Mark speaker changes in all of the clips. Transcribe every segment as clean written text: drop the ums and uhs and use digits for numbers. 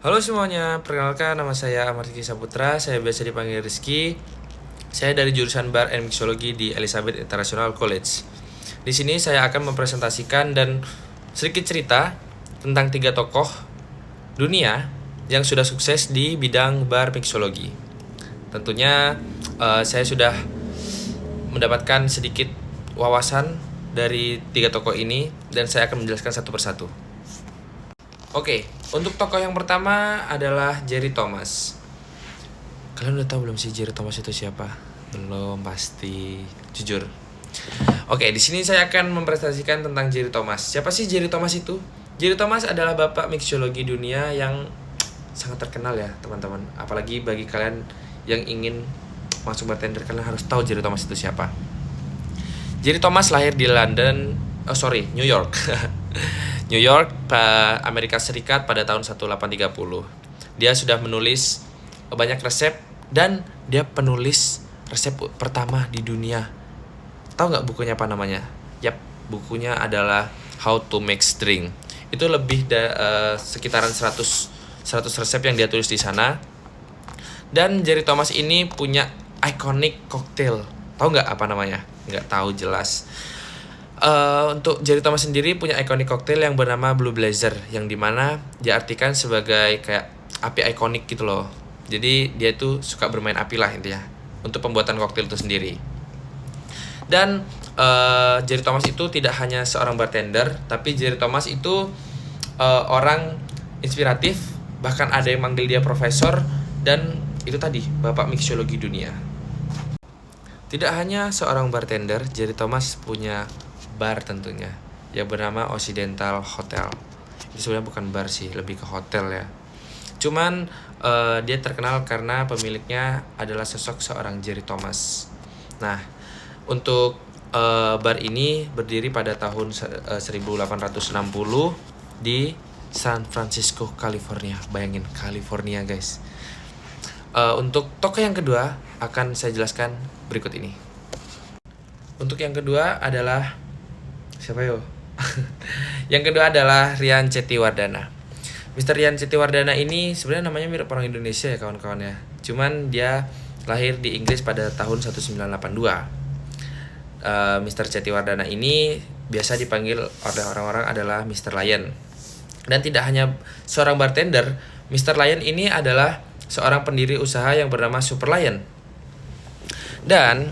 Speaker 1: Halo semuanya, perkenalkan nama saya Ahmad Rizky Saputra, saya biasa dipanggil Rizky. Saya dari jurusan Bar and Mixology di Elizabeth International College. Di sini saya akan mempresentasikan dan sedikit cerita tentang 3 tokoh dunia yang sudah sukses di bidang bar mixology. Tentunya saya sudah mendapatkan sedikit wawasan dari 3 tokoh ini dan saya akan menjelaskan satu persatu. Oke, untuk tokoh yang pertama adalah Jerry Thomas. Kalian udah tahu belum sih Jerry Thomas itu siapa? Belum pasti, jujur. Oke, di sini saya akan mempresentasikan tentang Jerry Thomas. Siapa sih Jerry Thomas itu? Jerry Thomas adalah bapak mixologi dunia yang sangat terkenal ya, teman-teman. Apalagi bagi kalian yang ingin masuk bartender, kalian harus tahu Jerry Thomas itu siapa. Jerry Thomas lahir di New York. New York, Amerika Serikat pada tahun 1830. Dia sudah menulis banyak resep dan dia penulis resep pertama di dunia. Tahu nggak bukunya apa namanya? Yap, bukunya adalah How to Make Drink. Itu lebih sekitaran 100 resep yang dia tulis di sana. Dan Jerry Thomas ini punya iconic cocktail. Tahu nggak apa namanya? Nggak tahu jelas. Untuk Jerry Thomas sendiri punya iconic cocktail yang bernama Blue Blazer, yang dimana diartikan sebagai kayak api ikonik gitu loh. Jadi dia tuh suka bermain api lah intinya untuk pembuatan cocktail itu sendiri. Dan Jerry Thomas itu tidak hanya seorang bartender, tapi Jerry Thomas itu orang inspiratif, bahkan ada yang manggil dia profesor, dan itu tadi bapak mixologi dunia. Tidak hanya seorang bartender, Jerry Thomas punya bar tentunya yang bernama Occidental Hotel. Itu sebenarnya bukan bar sih, lebih ke hotel ya. Cuman dia terkenal karena pemiliknya adalah sosok seorang Jerry Thomas. Nah, untuk bar ini berdiri pada tahun 1860 di San Francisco, California. Bayangin, California guys. Untuk tokoh yang kedua akan saya jelaskan berikut ini. Untuk yang kedua adalah siapa yo? Yang kedua adalah Rian Cetiwardana. Mr. Rian Cetiwardana ini sebenarnya namanya mirip orang Indonesia ya kawan-kawan ya. Cuman dia lahir di Inggris pada tahun 1982. Mr. Cetiwardana ini biasa dipanggil oleh orang-orang adalah Mr. Lion. Dan tidak hanya seorang bartender, Mr. Lion ini adalah seorang pendiri usaha yang bernama Super Lion. Dan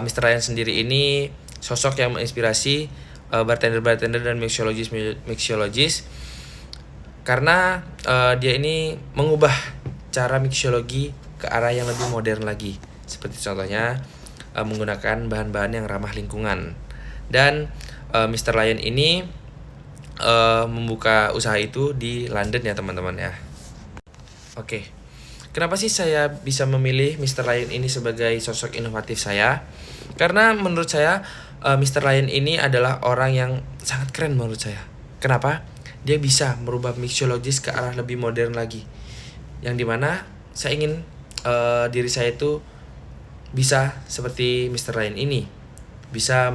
Speaker 1: Mr. Lion sendiri ini sosok yang menginspirasi bartender-bartender dan mixologis karena dia ini mengubah cara mixologi ke arah yang lebih modern lagi, seperti contohnya menggunakan bahan-bahan yang ramah lingkungan. Dan Mr. Lion ini membuka usaha itu di London ya teman-teman ya. Oke, kenapa sih saya bisa memilih Mr. Lion ini sebagai sosok inovatif saya? Karena menurut saya Mr. Lion ini adalah orang yang sangat keren menurut saya. Kenapa? Dia bisa merubah mixologis ke arah lebih modern lagi. Yang dimana saya ingin diri saya itu bisa seperti Mr. Lion ini. Bisa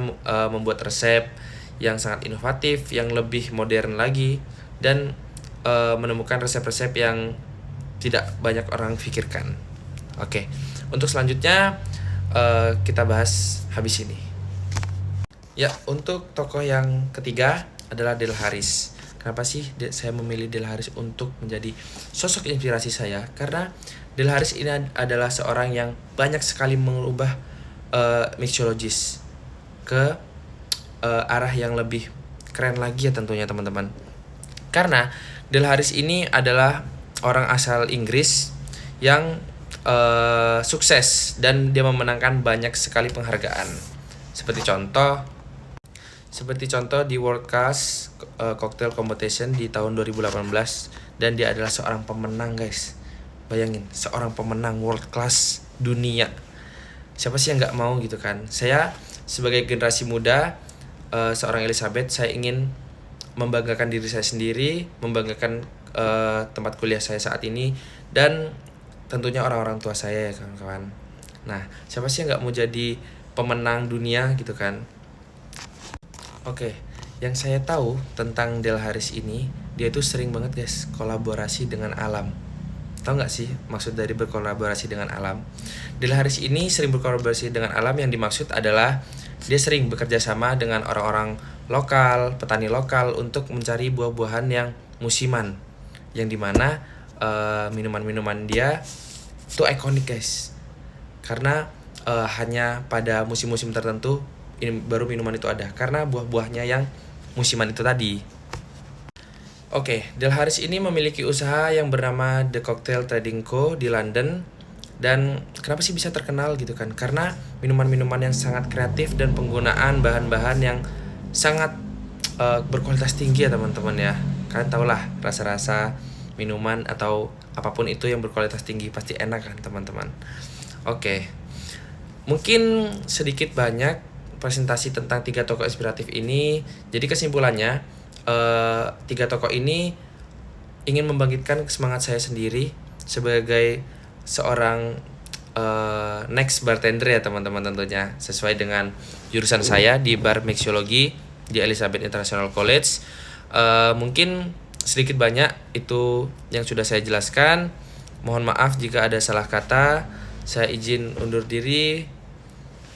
Speaker 1: membuat resep yang sangat inovatif, yang lebih modern lagi, dan menemukan resep-resep yang tidak banyak orang pikirkan. Oke, untuk selanjutnya kita bahas habis ini. Ya, untuk tokoh yang ketiga adalah Del Harris. Kenapa sih saya memilih Del Harris untuk menjadi sosok inspirasi saya? Karena Del Harris ini adalah seorang yang banyak sekali mengubah mixologis ke arah yang lebih keren lagi ya tentunya teman-teman. Karena Del Harris ini adalah orang asal Inggris yang sukses dan dia memenangkan banyak sekali penghargaan. Seperti contoh di World Class Cocktail Competition di tahun 2018, dan dia adalah seorang pemenang guys. Bayangin, seorang pemenang World Class dunia. Siapa sih yang nggak mau gitu kan? Saya sebagai generasi muda, seorang Elizabeth, saya ingin membanggakan diri saya sendiri, membanggakan tempat kuliah saya saat ini, dan tentunya orang-orang tua saya ya kawan-kawan. Nah, siapa sih yang nggak mau jadi pemenang dunia gitu kan? Oke, yang saya tahu tentang Del Harris ini, dia tuh sering banget guys kolaborasi dengan alam. Tahu nggak sih maksud dari berkolaborasi dengan alam? Delharis ini sering berkolaborasi dengan alam, yang dimaksud adalah dia sering bekerja sama dengan orang-orang lokal, petani lokal untuk mencari buah-buahan yang musiman, yang dimana minuman-minuman dia tuh ikonik guys, karena hanya pada musim-musim tertentu ini baru minuman itu ada, karena buah-buahnya yang musiman itu tadi. Oke, Delharis ini memiliki usaha yang bernama The Cocktail Trading Co. di London. Dan kenapa sih bisa terkenal gitu kan? Karena minuman-minuman yang sangat kreatif dan penggunaan bahan-bahan yang sangat berkualitas tinggi ya teman-teman ya. Kalian tau lah rasa-rasa minuman atau apapun itu yang berkualitas tinggi pasti enak kan teman-teman. Oke, mungkin sedikit banyak presentasi tentang 3 tokoh inspiratif ini. Jadi kesimpulannya, 3 tokoh ini ingin membangkitkan semangat saya sendiri sebagai seorang next bartender ya teman-teman, tentunya sesuai dengan jurusan saya di bar mixology di Elizabeth International College. Mungkin sedikit banyak itu yang sudah saya jelaskan. Mohon maaf jika ada salah kata. Saya izin undur diri.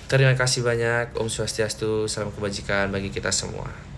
Speaker 1: Terima kasih banyak. Om Swastiastu, salam kebajikan bagi kita semua.